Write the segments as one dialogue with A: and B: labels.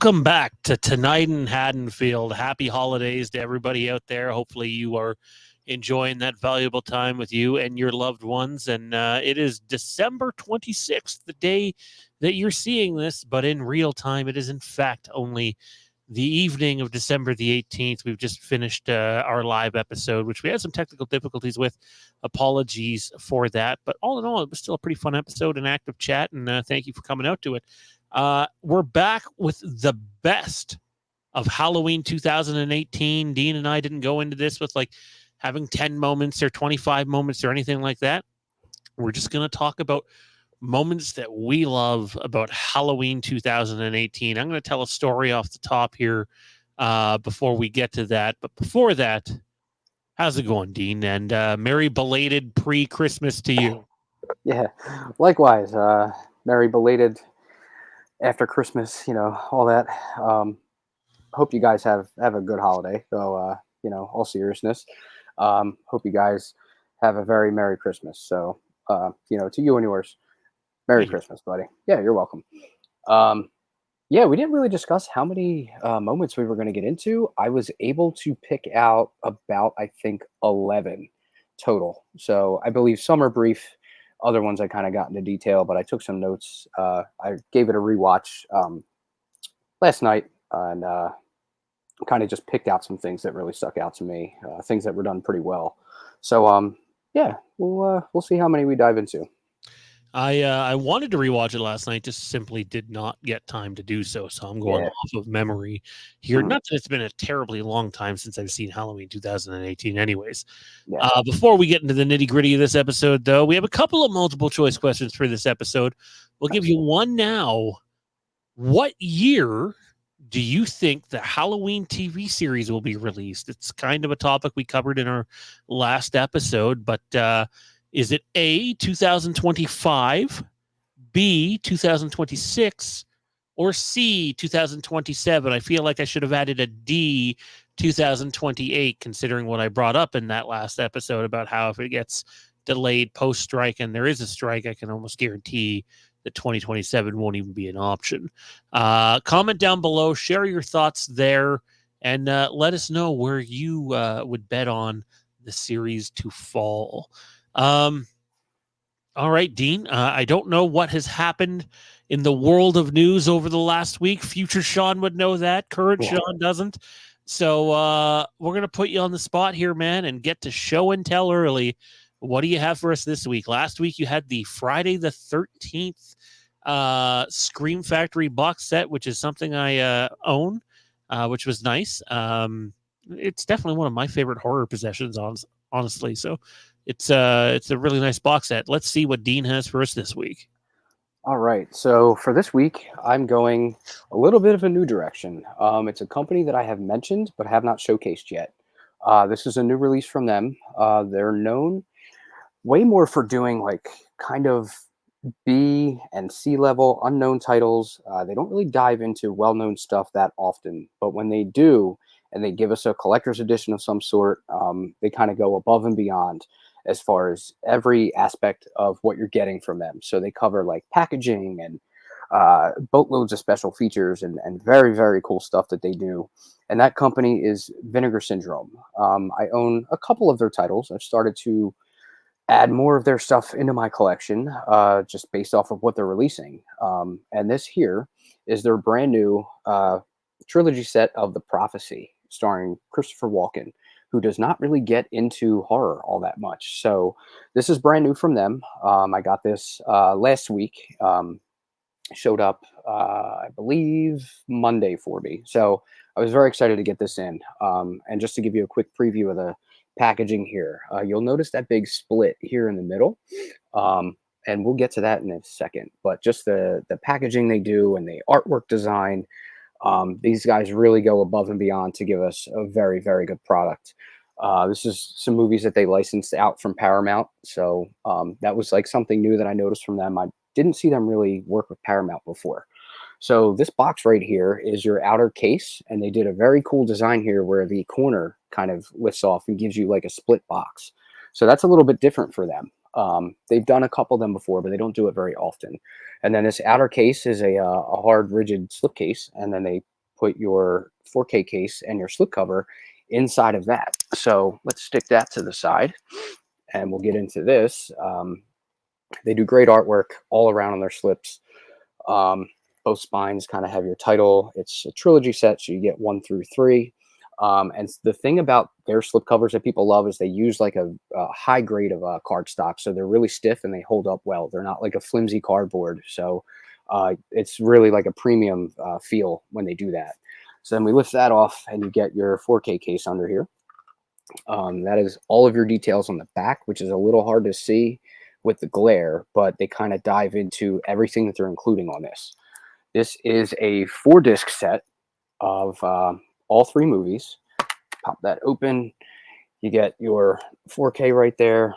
A: Welcome back to Tonight in Haddonfield. Happy holidays to everybody out there. Hopefully you are enjoying that valuable time with you and your loved ones. And it is December 26th, the day that you're seeing this, but in real time, it is in fact only the evening of December the 18th. We've just finished our live episode, which we had some technical difficulties with. Apologies for that. But all in all, it was still a pretty fun episode, an active chat, and thank you for coming out to it. We're back with the best of Halloween 2018. Dean and I didn't go into this with like having 10 moments or 25 moments or anything like that. We're just going to talk about moments that we love about Halloween 2018. I'm going to tell a story off the top here before we get to that. But before that, how's it going, Dean? And merry belated pre-Christmas to you.
B: Yeah, likewise. Merry belated after Christmas, all that. Hope you guys have a good holiday, though, all seriousness. Hope you guys have a very Merry Christmas. So, to you and yours, Merry Christmas, buddy. Yeah, you're welcome. Yeah, we didn't really discuss how many moments we were going to get into. I was able to pick out about, I think, 11 total. So I believe some are brief. Other ones I kind of got into detail, but I took some notes. I gave it a rewatch last night and kind of just picked out some things that really stuck out to me, things that were done pretty well. So, yeah, we'll see how many we dive into.
A: I wanted to rewatch it last night, just simply did not get time to do so. So I'm going off of memory here.
B: Mm-hmm.
A: Not that it's been a terribly long time since I've seen Halloween 2018 anyways.
B: Yeah.
A: Before we get into the nitty gritty of this episode, though, we have a couple of multiple choice questions for this episode. We'll give you one now. What year do you think the Halloween TV series will be released? It's kind of a topic we covered in our last episode, but is it A, 2025, B, 2026, or C, 2027? I feel like I should have added a D, 2028, considering what I brought up in that last episode about how if it gets delayed post-strike and there is a strike, I can almost guarantee that 2027 won't even be an option. Comment down below, share your thoughts there, and let us know where you would bet on the series to fall. All right, Dean. I don't know what has happened in the world of news over the last week. Future Sean would know that. Current Sean doesn't. So we're going to put you on the spot here, man, and get to show and tell early. What do you have for us this week? Last week you had the Friday the 13th Scream Factory box set, which is something I own, which was nice. It's definitely one of my favorite horror possessions, honestly. So it's a really nice box set. Let's see what Dean has for us this week.
B: All right. So for this week, I'm going a little bit of a new direction. It's a company that I have mentioned but have not showcased yet. This is a new release from them. They're known way more for doing like kind of B and C level unknown titles. They don't really dive into well-known stuff that often, but when they do, and they give us a collector's edition of some sort, they kind of go above and beyond as far as every aspect of what you're getting from them. So they cover like packaging and boatloads of special features and very, very cool stuff that they do. And that company is Vinegar Syndrome. I own a couple of their titles. I've started to add more of their stuff into my collection just based off of what they're releasing. And this here is their brand new trilogy set of The Prophecy, starring Christopher Walken, who does not really get into horror all that much. So this is brand new from them. I got this last week. Showed up, I believe, Monday for me. So I was very excited to get this in. And just to give you a quick preview of the packaging here, you'll notice that big split here in the middle. And we'll get to that in a second. But just the packaging they do and the artwork design, these guys really go above and beyond to give us a very, very good product. This is some movies that they licensed out from Paramount. So that was like something new that I noticed from them. I didn't see them really work with Paramount before. So this box right here is your outer case, and they did a very cool design here where the corner kind of lifts off and gives you like a split box. So that's a little bit different for them. They've done a couple of them before, but they don't do it very often. And then this outer case is a hard, rigid slip case, and then they put your 4K case and your slipcover inside of that. So let's stick that to the side, and we'll get into this. They do great artwork all around on their slips. Both spines kind of have your title. It's a trilogy set, so you get 1 through 3. And the thing about their slipcovers that people love is they use like a high grade of cardstock, so they're really stiff and they hold up well. They're not like a flimsy cardboard, so it's really like a premium feel when they do that. So then we lift that off, and you get your 4K case under here. That is all of your details on the back, which is a little hard to see with the glare, but they kind of dive into everything that they're including on this. This is a 4-disc set of all 3 movies. Pop that open. You get your 4K right there,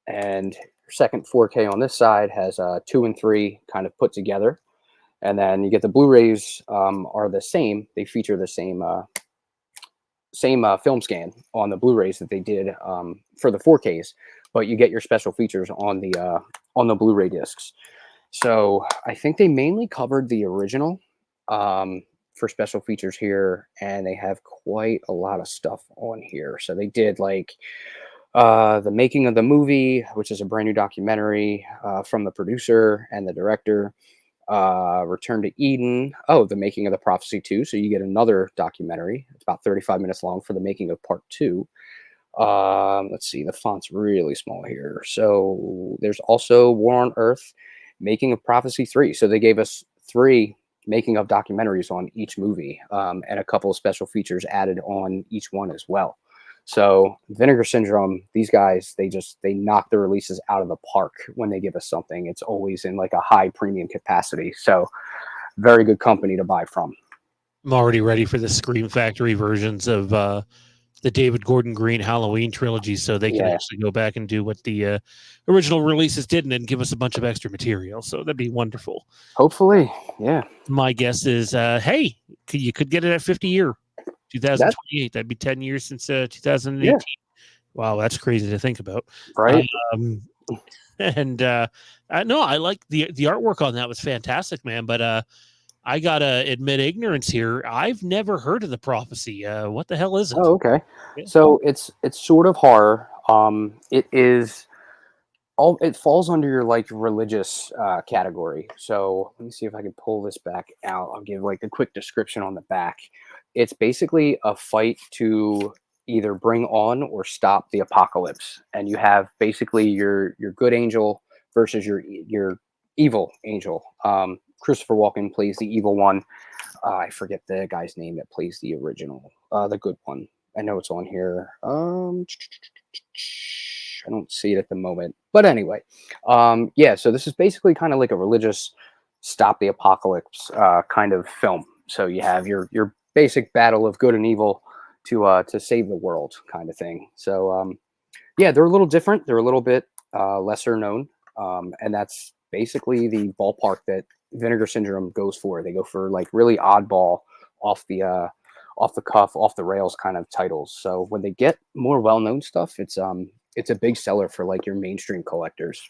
B: and your second 4K on this side has 2 and 3 kind of put together. And then you get the Blu-rays are the same. They feature the same film scan on the Blu-rays that they did for the 4Ks, but you get your special features on the Blu-ray discs. So I think they mainly covered the original for special features here, and they have quite a lot of stuff on here. So they did like the making of the movie, which is a brand new documentary from the producer and the director. Return to Eden. Oh, the making of the Prophecy 2. So you get another documentary. It's about 35 minutes long for the making of part 2. Let's see, the font's really small here. So there's also War on Earth, making of Prophecy 3. So they gave us 3 making of documentaries on each movie, and a couple of special features added on each one as well. So Vinegar Syndrome, these guys, they knock the releases out of the park when they give us something. It's always in like a high premium capacity. So very good company to buy from.
A: I'm already ready for the Scream Factory versions of the David Gordon Green Halloween trilogy, so they can actually go back and do what the original releases did and then give us a bunch of extra material. So that'd be wonderful.
B: Hopefully, yeah.
A: My guess is, hey, you could get it at 50 year, 2028. That'd be 10 years since 2018.
B: Yeah.
A: Wow, that's crazy to think about.
B: Right.
A: And no, I like the artwork on that was fantastic, man. But I gotta admit ignorance here. I've never heard of the Prophecy. What the hell is it?
B: Oh, okay.
A: Yeah.
B: So it's sort of horror. It falls under your like religious category. So let me see if I can pull this back out. I'll give like a quick description on the back. It's basically a fight to either bring on or stop the apocalypse, and you have basically your good angel versus your evil angel. Christopher Walken plays the evil one. I forget the guy's name that plays the original, the good one. I know it's on here. I don't see it at the moment, but anyway, yeah. So this is basically kind of like a religious stop the apocalypse kind of film. So you have your basic battle of good and evil to save the world kind of thing. So yeah, they're a little different. They're a little bit lesser known, and that's basically the ballpark that Vinegar Syndrome goes for. They go for like really oddball, off the cuff, off the rails kind of titles. So when they get more well known stuff, it's a big seller for like your mainstream collectors.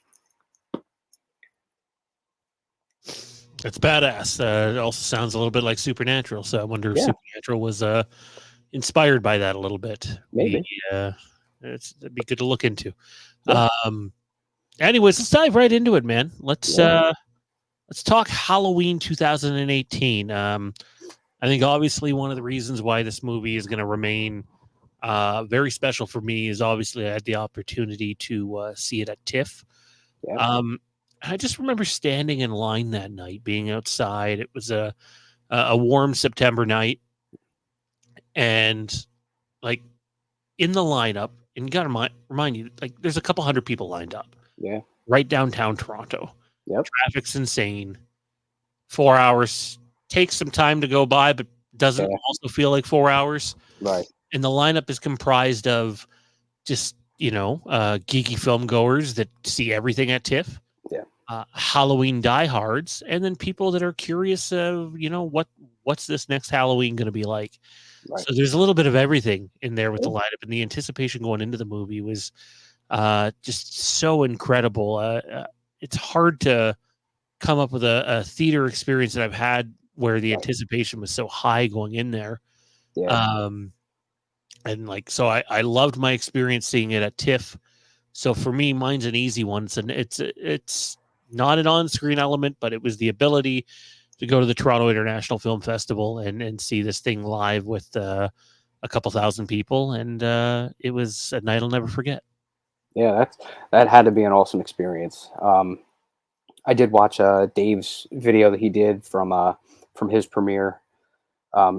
A: It's badass. It also sounds a little bit like Supernatural. So I wonder if Supernatural was inspired by that a little bit.
B: Maybe.
A: It'd be good to look into. Yeah. Anyways, let's dive right into it, man. Let's talk Halloween 2018. I think obviously one of the reasons why this movie is going to remain very special for me is obviously I had the opportunity to see it at TIFF. Yeah. I just remember standing in line that night, being outside. It was a warm September night, and like in the lineup, and you got to remind you, like there's a couple hundred people lined up.
B: Yeah.
A: Right downtown Toronto.
B: Yep.
A: Traffic's insane. 4 hours takes some time to go by, but doesn't also feel like 4 hours.
B: Right.
A: And the lineup is comprised of just, geeky film goers that see everything at TIFF.
B: Yeah.
A: Halloween diehards, and then people that are curious of, what's this next Halloween going to be like. Right. So there's a little bit of everything in there with the lineup, and the anticipation going into the movie was just so incredible. It's hard to come up with a theater experience that I've had where the
B: Right.
A: anticipation was so high going in there.
B: Yeah.
A: And like, so I loved my experience seeing it at TIFF. So for me, mine's an easy one. It's not an on-screen element, but it was the ability to go to the Toronto International Film Festival and see this thing live with a couple thousand people, and it was a night I'll never forget.
B: Yeah, that had to be an awesome experience. I did watch Dave's video that he did from his premiere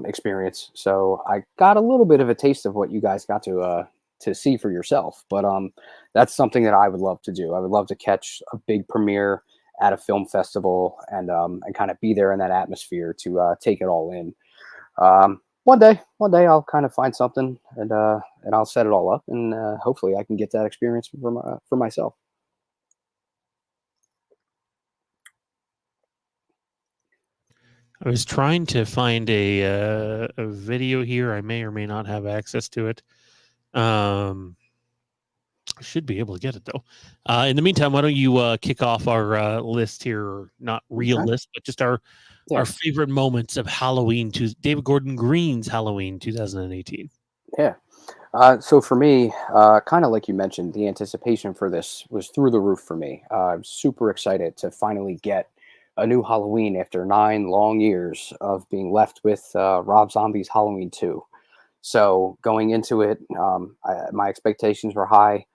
B: experience, so I got a little bit of a taste of what you guys got to see for yourself. But that's something that I would love to do. I would love to catch a big premiere at a film festival and kind of be there in that atmosphere to take it all in. One day I'll kind of find something and I'll set it all up, and hopefully I can get that experience for myself.
A: I was trying to find a video here. I may or may not have access to it. I should be able to get it though. In the meantime, why don't you kick off our list here? Or not real
B: Okay.
A: list, but just our
B: Yeah.
A: favorite moments of Halloween to David Gordon Green's Halloween 2018.
B: Yeah. So for me, kind of like you mentioned, the anticipation for this was through the roof for me. I'm super excited to finally get a new Halloween after 9 long years of being left with Rob Zombie's Halloween 2. So going into it, my expectations were high.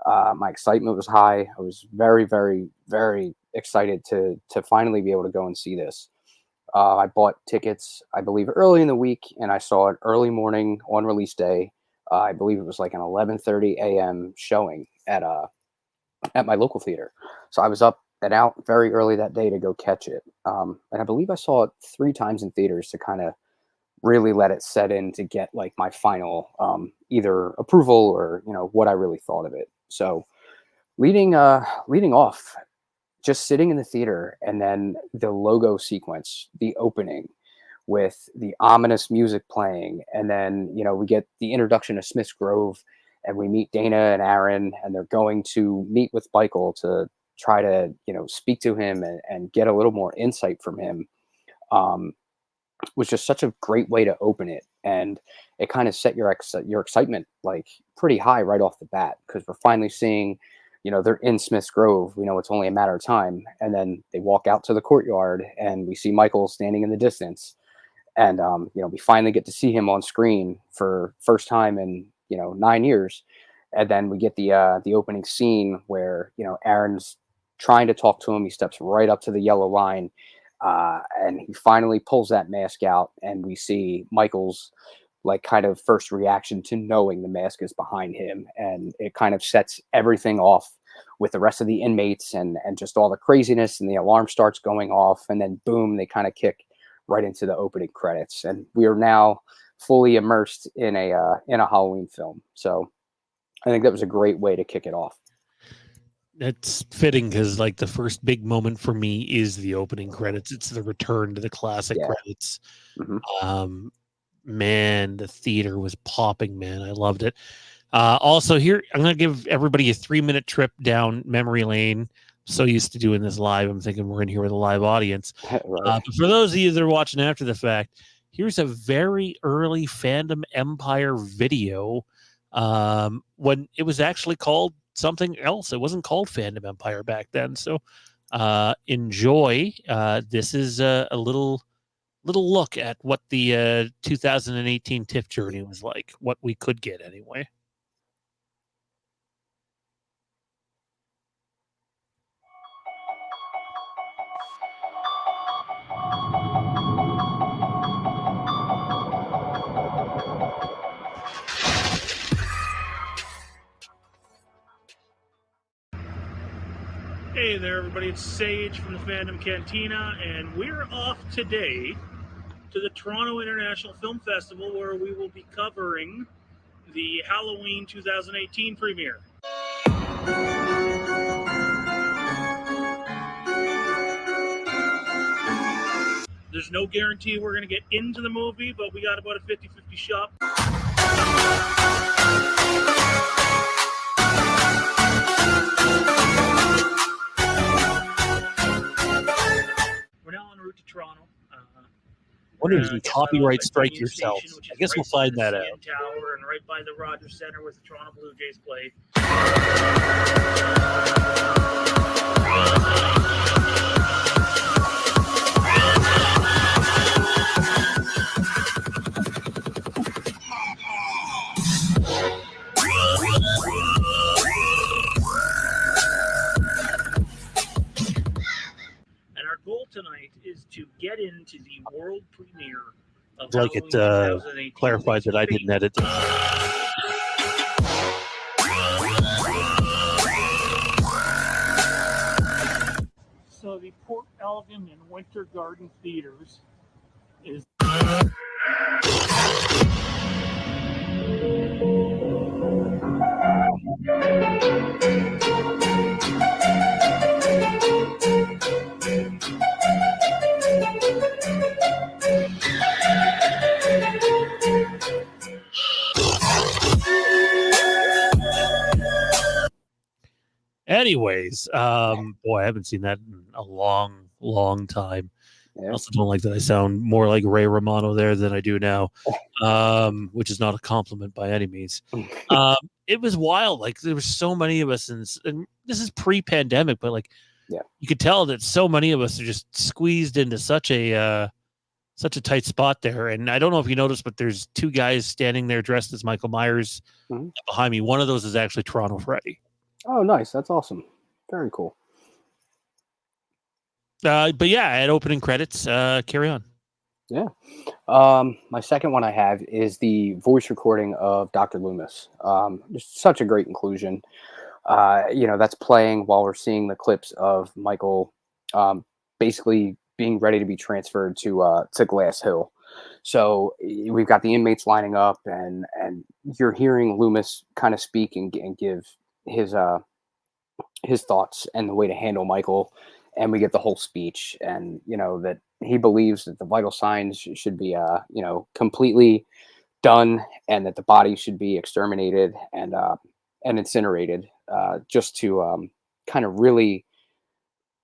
B: My excitement was high. I was very, very, very excited to finally be able to go and see this. I bought tickets, I believe, early in the week, and I saw it early morning on release day. I believe it was like an 11:30 a.m. showing at my local theater. So I was up and out very early that day to go catch it. And I believe I saw it 3 times in theaters to kind of really let it set in to get like my final either approval or what I really thought of it. So leading off, just sitting in the theater and then the logo sequence, the opening with the ominous music playing, and then we get the introduction of Smith's Grove, and we meet Dana and Aaron, and they're going to meet with Michael to try to speak to him and get a little more insight from him. Um, was just such a great way to open it, and it kind of set your excitement like pretty high right off the bat, because we're finally seeing they're in Smith's Grove. We know it's only a matter of time, and then they walk out to the courtyard and we see Michael standing in the distance, and we finally get to see him on screen for first time in 9 years. And then we get the opening scene where Aaron's trying to talk to him. He steps right up to the yellow line, and he finally pulls that mask out, and we see Michael's like kind of first reaction to knowing the mask is behind him, and it kind of sets everything off with the rest of the inmates and just all the craziness, and the alarm starts going off, and then boom, they kind of kick right into the opening credits, and we are now fully immersed in a Halloween film. So I think that was a great way to kick it off.
A: It's fitting because like the first big moment for me is the opening credits. It's the return to the classic
B: Yeah.
A: credits.
B: Hmm.
A: Man, the theater was popping, man. I loved it. Also, here, I'm going to give everybody a 3-minute trip down memory lane. So used to doing this live. I'm thinking we're in here with a live audience.
B: Right.
A: But for those of you that are watching after the fact, here's a very early Fandom Empire video when it was actually called something else. It wasn't called Fandom Empire back then. So enjoy. This is a little look at what the 2018 TIFF journey was like, what we could get anyway. Hey there, everybody. It's Sage from the Fandom Cantina, and we're off today to the Toronto International Film Festival, where we will be covering the Halloween 2018 premiere. There's no guarantee we're going to get into the movie, but we got about a 50-50 shot. We're now en route to Toronto. wonder if you can copyright strike
C: WMU
A: yourself.
C: station, which
A: I
C: is
A: guess
C: right
A: we'll find
C: by the
A: that out.
C: CN Tower and right by the Rogers Center where the Toronto Blue Jays play. And our goal tonight is to get into the world premiere of
A: I'd like it
C: Halloween 2018.
A: clarified that I didn't edit this.
C: So the Port Elgin and Winter Garden Theaters is
A: Anyways, boy, I haven't seen that in a long, long time. I
B: Yeah.
A: also don't like that I sound more like Ray Romano there than I do now, which is not a compliment by any means. It was wild. Like there were so many of us, and this is pre-pandemic, but like,
B: Yeah.
A: you could tell that so many of us are just squeezed into such a tight spot there. And I don't know if you noticed, but there's two guys standing there dressed as Michael Myers
B: Mhm.
A: behind me. One of those is actually Toronto Freddy.
B: Oh, nice. That's awesome. Very cool.
A: But yeah, at opening credits, carry on.
B: Yeah. My second one I have is the voice recording of Dr. Lumis. Just such a great inclusion. That's playing while we're seeing the clips of Michael basically being ready to be transferred to Glass Hill. So we've got the inmates lining up, and you're hearing Loomis kind of speak and give his thoughts and the way to handle Michael, and we get the whole speech, and that he believes that the vital signs should be completely done, and that the body should be exterminated and incinerated, just to kind of really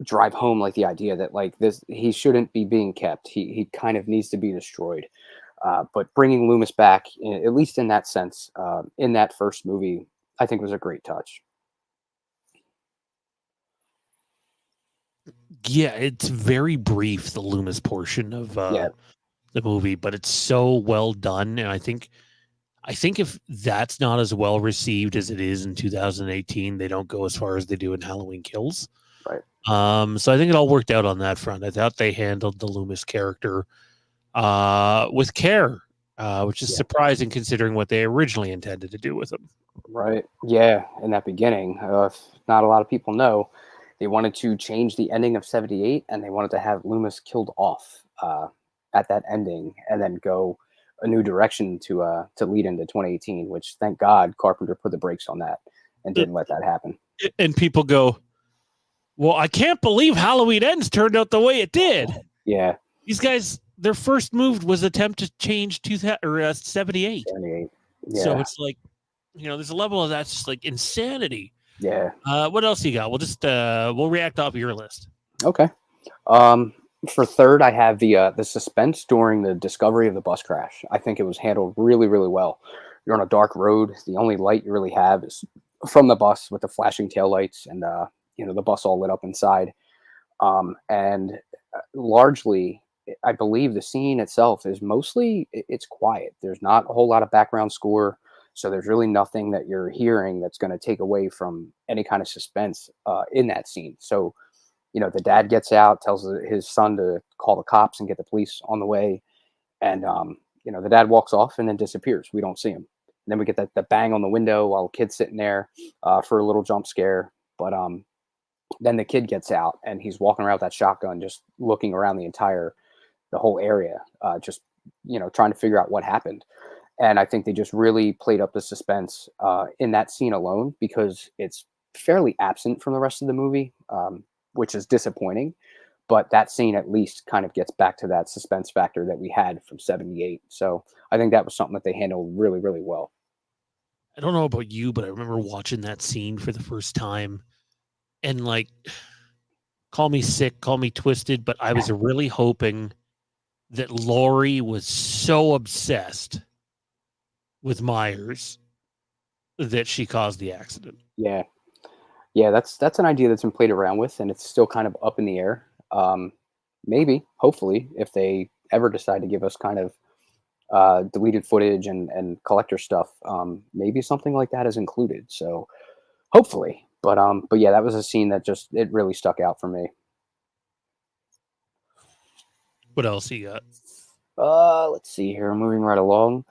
B: drive home like the idea that like this he shouldn't be being kept. He kind of needs to be destroyed. But bringing Loomis back, at least in that sense, in that first movie, I think was a great touch.
A: Yeah, it's very brief, the Loomis portion of
B: Yeah,
A: the movie, but it's so well done. And I think if that's not as well received as it is in 2018, they don't go as far as they do in Halloween Kills.
B: right.
A: So I think it all worked out on that front. I thought they handled the Loomis character with care, which is
B: Yeah.
A: surprising considering what they originally intended to do with him.
B: Right. Yeah. In that beginning, if not a lot of people know, they wanted to change the ending of 78, and they wanted to have Loomis killed off at that ending, and then go a new direction to lead into 2018. Which, thank God, Carpenter put the brakes on that and didn't let that happen.
A: And people go, well, I can't believe Halloween Ends turned out the way it did.
B: Yeah.
A: These guys, their first move was attempt to change 78.
B: 78. Yeah.
A: So it's like, there's a level of that's just like insanity.
B: Yeah.
A: What else you got? We'll just we'll react off your list.
B: Okay. For third, I have the suspense during the discovery of the bus crash. I think it was handled really, really well. You're on a dark road. The only light you really have is from the bus with the flashing taillights, and the bus all lit up inside. And largely, I believe the scene itself is mostly it's quiet. There's not a whole lot of background score, so there's really nothing that you're hearing that's going to take away from any kind of suspense in that scene. So the dad gets out, tells his son to call the cops and get the police on the way. And, the dad walks off and then disappears. We don't see him. And then we get the bang on the window while the kid's sitting there for a little jump scare. But then the kid gets out, and he's walking around with that shotgun, just looking around the whole area, just, trying to figure out what happened. And I think they just really played up the suspense in that scene alone, because it's fairly absent from the rest of the movie. Which is disappointing, but that scene at least kind of gets back to that suspense factor that we had from 78. So I think that was something that they handled really, really well.
A: I don't know about you, but I remember watching that scene for the first time, and like, call me sick, call me twisted, but I was really hoping that Laurie was so obsessed with Myers that she caused the accident.
B: Yeah. Yeah, that's an idea that's been played around with, and it's still kind of up in the air. Maybe, hopefully, if they ever decide to give us kind of deleted footage and collector stuff, maybe something like that is included. So hopefully, but yeah, that was a scene that just it really stuck out for me.
A: What else you got?
B: Let's see here. Moving right along,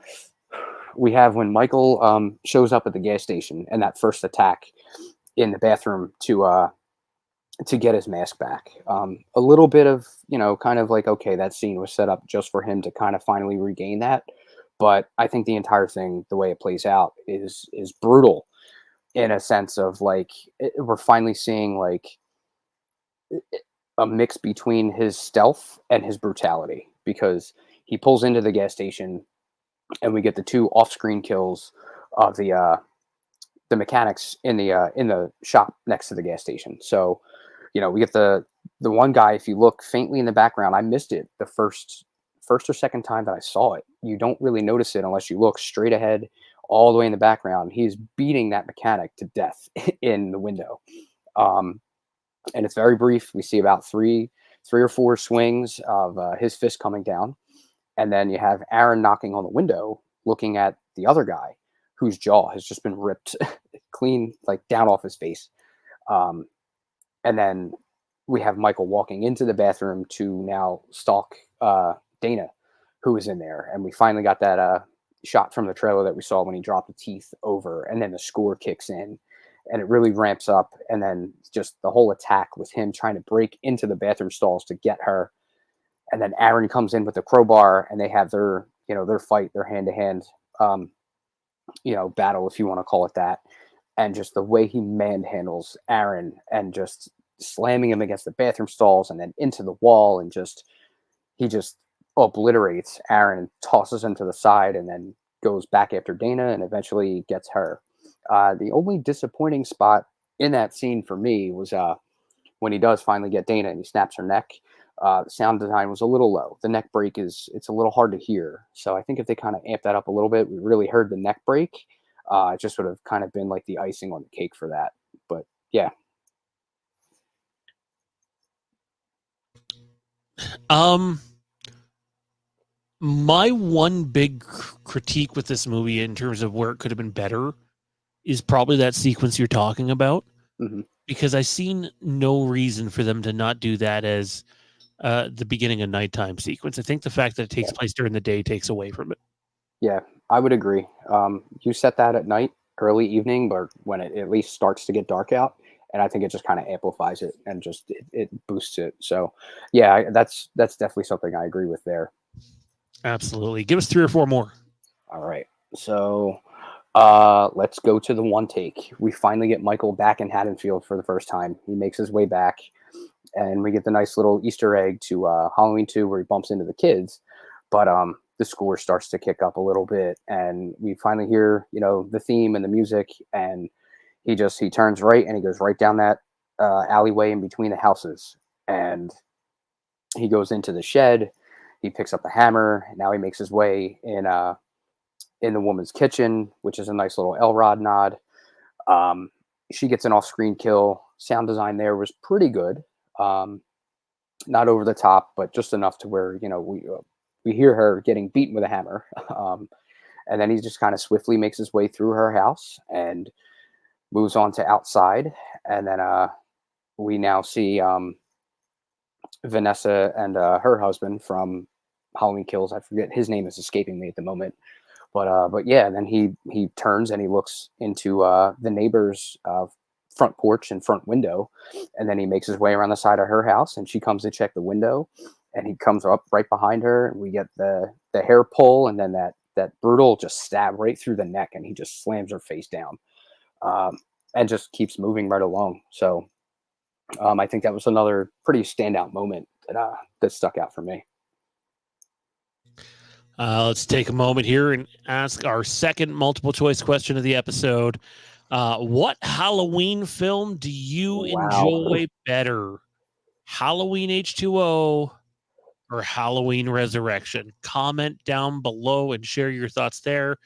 B: we have when Michael shows up at the gas station and that first attack in the bathroom to get his mask back. A little bit of, kind of like, okay, that scene was set up just for him to kind of finally regain that. But I think the entire thing, the way it plays out, is brutal in a sense of like we're finally seeing like a mix between his stealth and his brutality, because he pulls into the gas station and we get the two off-screen kills of the mechanics in the shop next to the gas station. So, we get the one guy. If you look faintly in the background, I missed it the first or second time that I saw it. You don't really notice it unless you look straight ahead, all the way in the background. He's beating that mechanic to death in the window, and it's very brief. We see about three or four swings of his fist coming down, and then you have Aaron knocking on the window, looking at the other guy whose jaw has just been ripped clean, like down off his face. And then we have Michael walking into the bathroom to now stalk Dana, who is in there. And we finally got that shot from the trailer that we saw when he dropped the teeth over, and then the score kicks in and it really ramps up. And then just the whole attack with him trying to break into the bathroom stalls to get her. And then Aaron comes in with the crowbar and they have their fight, their hand-to-hand, battle, if you want to call it that. And just the way he manhandles Aaron and just slamming him against the bathroom stalls and then into the wall, and he just obliterates Aaron and tosses him to the side, and then goes back after Dana and eventually gets her. The only disappointing spot in that scene for me was when he does finally get Dana and he snaps her neck. The sound design was a little low. The neck break it's a little hard to hear. So I think if they kind of amp that up a little bit, we really heard the neck break. It just would have kind of been like the icing on the cake for that. But yeah.
A: My one big critique with this movie in terms of where it could have been better is probably that sequence you're talking about, because I seen no reason for them to not do that as the beginning of nighttime sequence. I think the fact that it takes place during the day takes away from it.
B: Yeah, I would agree. You set that at night, early evening, but when it at least starts to get dark out, and I think it just kind of amplifies it and just it boosts it. So yeah, that's definitely something I agree with there.
A: Absolutely. Give us 3 or 4 more.
B: All right. So let's go to the one take. We finally get Michael back in Haddonfield for the first time. He makes his way back, and we get the nice little Easter egg to Halloween 2 where he bumps into the kids. But the score starts to kick up a little bit, and we finally hear, the theme and the music, and he turns right and he goes right down that alleyway in between the houses, and he goes into the shed. He picks up a hammer. Now he makes his way in the woman's kitchen, which is a nice little Elrod nod. She gets an off-screen kill. Sound design there was pretty good. Not over the top, but just enough to where, we hear her getting beaten with a hammer. And then he just kind of swiftly makes his way through her house and moves on to outside. And then we now see Vanessa and her husband from Halloween Kills. I forget, his name is escaping me at the moment. But yeah, then he turns and he looks into the neighbor's front porch and front window, and then he makes his way around the side of her house, and she comes to check the window, and he comes up right behind her, and we get the hair pull, and then that brutal just stab right through the neck, and he just slams her face down, and just keeps moving right along. So I think that was another pretty standout moment that stuck out for me.
A: Let's take a moment here and ask our second multiple choice question of the episode. What Halloween film do you enjoy better? Halloween H2O or Halloween Resurrection? Comment down below and share your thoughts there.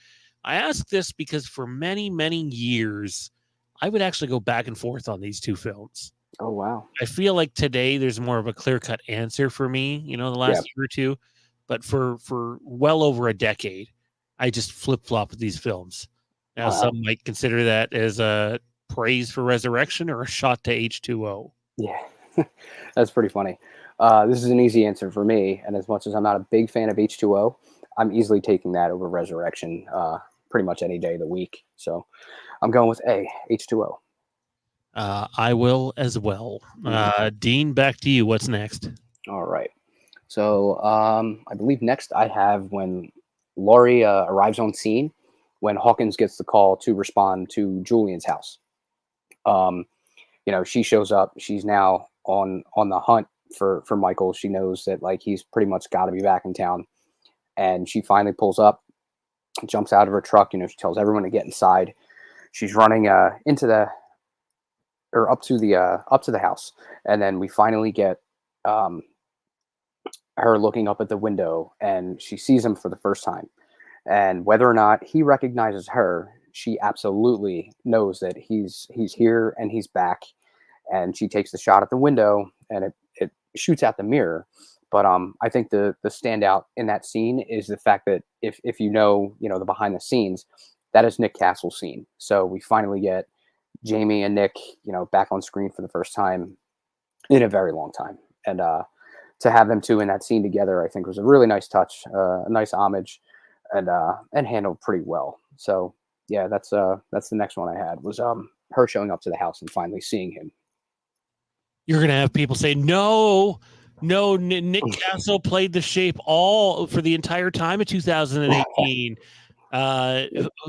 A: I ask this because for many, many years, I would actually go back and forth on these two films.
B: Oh, wow.
A: I feel like today there's more of a clear-cut answer for me, the last year or two. But for well over a decade, I just flip-flop with these films. Now,
B: Wow.
A: some might consider that as a praise for Resurrection or a shot to H2O.
B: Yeah, that's pretty funny. This is an easy answer for me. And as much as I'm not a big fan of H2O, I'm easily taking that over Resurrection pretty much any day of the week. So I'm going with A, H2O.
A: I will as well. Dean, back to you. What's next?
B: All right. So I believe next I have when Laurie arrives on scene when Hawkins gets the call to respond to Julian's house. She shows up. She's now on the hunt for Michael. She knows that like he's pretty much got to be back in town, and she finally pulls up, jumps out of her truck. She tells everyone to get inside. She's running up to the house, and then we finally get her looking up at the window, and she sees him for the first time. And whether or not he recognizes her, she absolutely knows that he's here and he's back. And she takes the shot at the window, and it shoots out the mirror. But I think the standout in that scene is the fact that if the behind the scenes, that is Nick Castle's scene. So we finally get Jamie and Nick, back on screen for the first time in a very long time. And to have them two in that scene together, I think was a really nice touch, a nice homage, and handled pretty well. So yeah, that's the next one I had was her showing up to the house and finally seeing him.
A: You're gonna have people say no. Nick Castle played the Shape all for the entire time of 2018.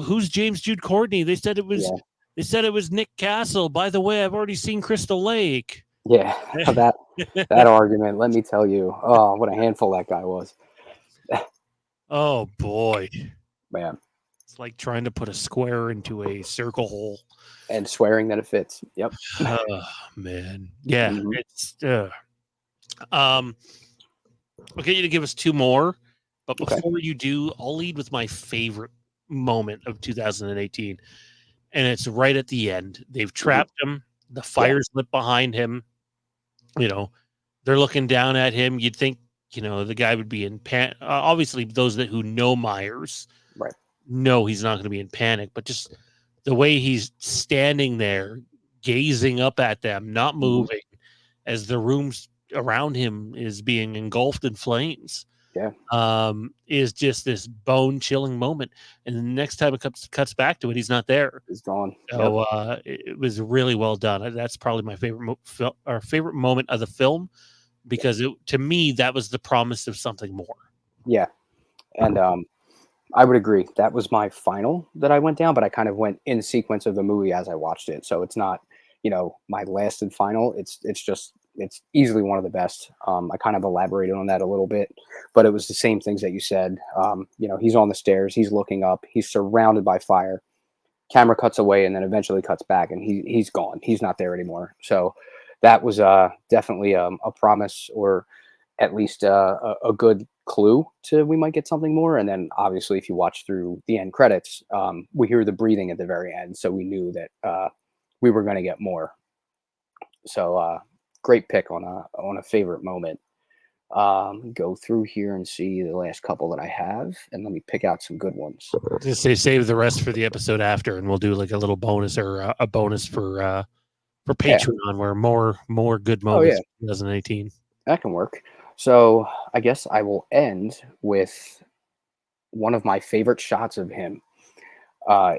A: Who's James Jude Courtney? They said it was Nick Castle. By the way, I've already seen Crystal Lake.
B: Yeah, that argument. Let me tell you, oh, what a handful that guy was.
A: Oh boy,
B: man,
A: it's like trying to put a square into a circle hole
B: and swearing that it fits. Yep.
A: Oh man, yeah.
B: Mhm.
A: It's I'll get you to give us two more, but before you do, I'll lead with my favorite moment of 2018, and it's right at the end. They've trapped him. The fire's lit behind him. They're looking down at him. You'd think, the guy would be in panic. Obviously, those who know Myers,
B: right,
A: know he's not going to be in panic, but just the way he's standing there, gazing up at them, not moving, as the rooms around him is being engulfed in flames.
B: Yeah.
A: Is just this bone-chilling moment. And the next time it cuts back to it, he's not there.
B: He's gone.
A: So it was really well done. That's probably my favorite favorite moment of the film, because to me, that was the promise of something more.
B: Yeah. And I would agree. That was my final that I went down, but I kind of went in sequence of the movie as I watched it. So it's not, my last and final. It's easily one of the best. I kind of elaborated on that a little bit, but it was the same things that you said. He's on the stairs, he's looking up, he's surrounded by fire. Camera cuts away and then eventually cuts back, and he's gone. He's not there anymore. So that was definitely a promise, or at least a good clue to we might get something more. And then obviously, if you watch through the end credits, we hear the breathing at the very end, so we knew that we were going to get more. So great pick on a favorite moment. Go through here and see the last couple that I have, and let me pick out some good ones.
A: Just say save the rest for the episode after, and we'll do like a little bonus or a bonus for Patreon, where more good moments. 2018.
B: That can work. So I guess I will end with one of my favorite shots of him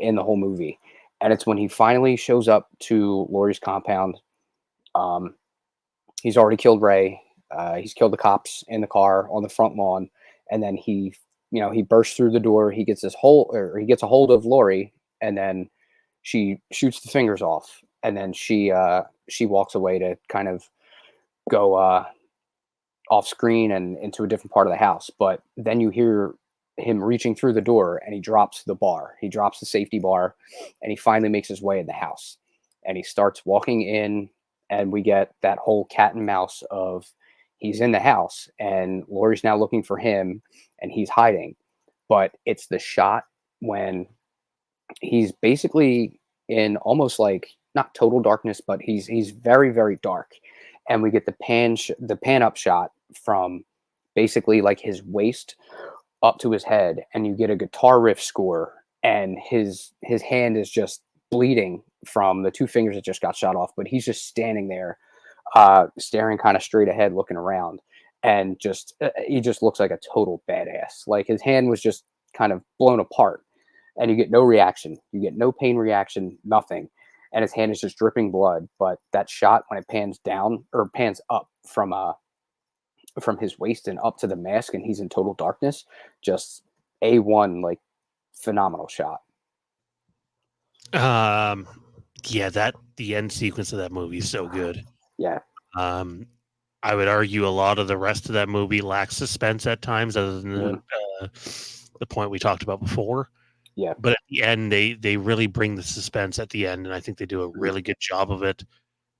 B: in the whole movie, and it's when he finally shows up to Laurie's compound. He's already killed Ray. He's killed the cops in the car on the front lawn, and then he bursts through the door. He gets a hold of Laurie, and then she shoots the fingers off, and then she walks away to kind of go off screen and into a different part of the house. But then you hear him reaching through the door, and he drops the bar. He drops the safety bar, and he finally makes his way in the house, and he starts walking in, and we get that whole cat and mouse of he's in the house, and Laurie's now looking for him, and he's hiding. But it's the shot when he's basically in almost like not total darkness, but he's very, very dark, and we get the pan up shot from basically like his waist up to his head, and you get a guitar riff score, and his hand is just bleeding from the two fingers that just got shot off, but he's just standing there, staring kind of straight ahead, looking around, and just he just looks like a total badass. Like his hand was just kind of blown apart, and you get no reaction, you get no pain reaction, nothing, and his hand is just dripping blood. But that shot when it pans down or pans up from his waist and up to the mask, and he's in total darkness, just A1, like phenomenal shot.
A: Yeah, the end sequence of that movie is so good.
B: Yeah.
A: I would argue a lot of the rest of that movie lacks suspense at times, other than the point we talked about before.
B: Yeah.
A: But at the end, they really bring the suspense at the end, and I think they do a really good job of it.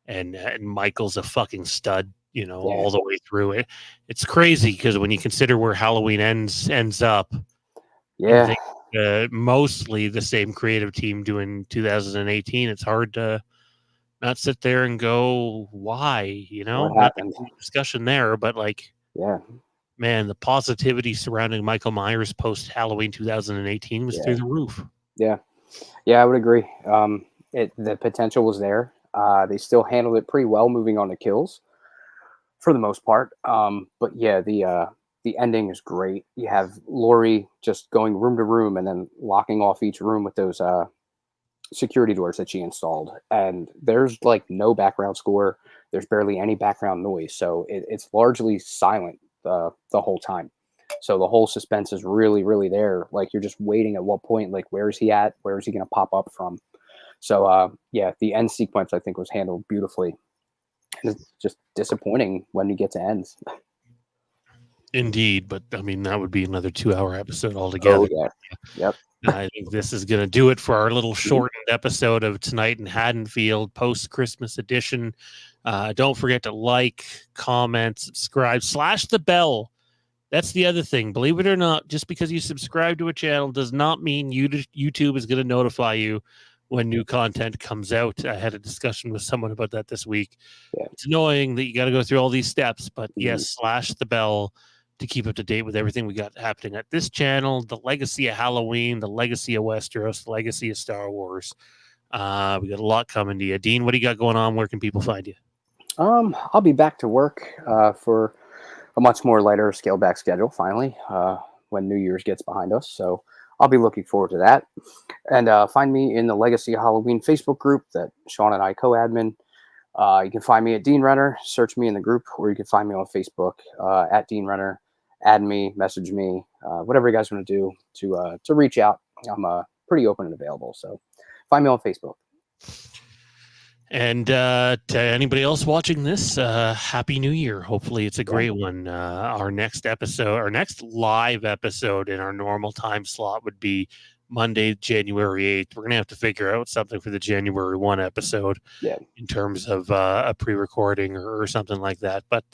A: And Michael's a fucking stud, all the way through it. It's crazy because when you consider where Halloween ends up,
B: Yeah.
A: Mostly the same creative team doing 2018. It's hard to not sit there and go, why?
B: What
A: not
B: happened?
A: discussion there, but like,
B: Yeah.
A: man, the positivity surrounding Michael Myers post Halloween 2018 was through the roof.
B: Yeah. Yeah, I would agree. The potential was there. They still handled it pretty well, moving on to kills for the most part. But yeah, the ending is great. You have Laurie just going room to room and then locking off each room with those security doors that she installed. And there's like no background score. There's barely any background noise. So it's largely silent the whole time. So the whole suspense is really, really there. Like you're just waiting at what point, like where is he at? Where is he going to pop up from? So yeah, the end sequence I think was handled beautifully. And it's just disappointing when you get to ends.
A: Indeed, but I mean that would be another 2-hour episode altogether.
B: Oh, yeah. Yep.
A: I think this is going to do it for our little shortened episode of Tonight in Haddonfield post-Christmas edition. Don't forget to like, comment, subscribe, slash the bell. That's the other thing. Believe it or not, just because you subscribe to a channel does not mean YouTube is going to notify you when new content comes out. I had a discussion with someone about that this week.
B: Yeah.
A: It's annoying that you got to go through all these steps, but yes, slash the bell to keep up to date with everything we got happening at this channel, the legacy of Halloween, the legacy of Westeros, the legacy of Star Wars. We got a lot coming to you. Dean, what do you got going on? Where can people find you?
B: I'll be back to work for a much more lighter scaled back schedule finally when New Year's gets behind us. So I'll be looking forward to that. And find me in the Legacy of Halloween Facebook group that Sean and I co-admin. You can find me at Dean Renner, search me in the group, or you can find me on Facebook at Dean Renner. Add me, message me, whatever you guys want to do to reach out. I'm pretty open and available. So find me on Facebook.
A: And to anybody else watching this, Happy New Year. Hopefully it's a great one. Our next live episode in our normal time slot would be Monday, January 8th. We're going to have to figure out something for the January 1 episode in terms of a pre-recording or something like that. But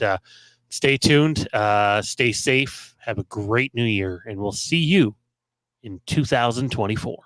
A: stay tuned, stay safe, have a great new year, and we'll see you in 2024.